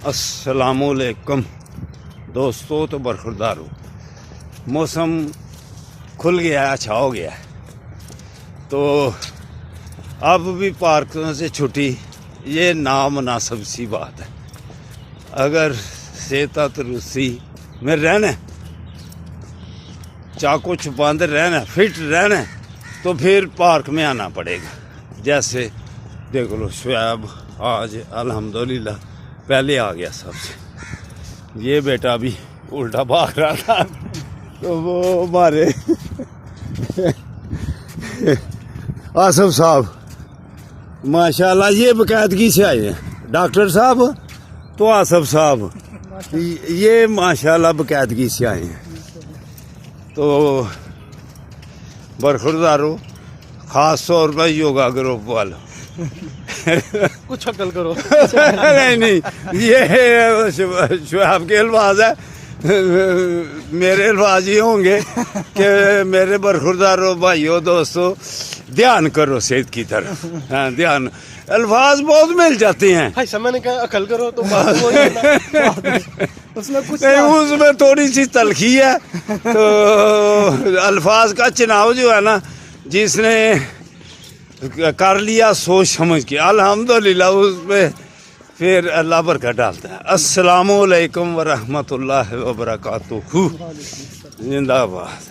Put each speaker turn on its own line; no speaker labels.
السلام علیکم دوستو، تو برخوردار ہو، موسم کھل گیا ہے، اچھا ہو گیا ہے، تو اب بھی پارکوں سے چھٹی یہ نامناسب سی بات ہے۔ اگر صحت تندرستی میں رہنا، چاقو چھپاندے رہنا، فٹ رہنا، تو پھر پارک میں آنا پڑے گا۔ جیسے دیکھ لو، شعیب آج الحمدللہ پہلے آ گیا سب سے، یہ بیٹا بھی الٹا بھاگ رہا تھا، تو وہ ہمارے آصف صاحب ماشاءاللہ یہ باقاعدگی سے آئے ہیں، ڈاکٹر صاحب تو آصف صاحب یہ ماشاءاللہ باقاعدگی سے آئے ہیں، تو برخوردارو، خاص طور پر یوگا گروپ والوں
کچھ عقل کرو۔
نہیں یہ شعیب کے الفاظ ہے، میرے الفاظ یہ ہوں گے کہ میرے برخورداروں بھائیوں دوستوں، دھیان کرو صحت کی طرف۔ ہاں، دھیان، الفاظ بہت مل جاتے ہیں،
میں نے کہا عقل کرو تو بات وہی ہے نا۔ اس میں کچھ
اس میں تھوڑی سی تلخی ہے، تو الفاظ کا چناؤ جو ہے نا، جس نے کر لیا سوچ سمجھ کے، الحمدللہ اس میں پھر اللہ برکت ڈالتا ہے۔ السلام علیکم ورحمۃ اللہ وبرکاتہ، زندہ باد۔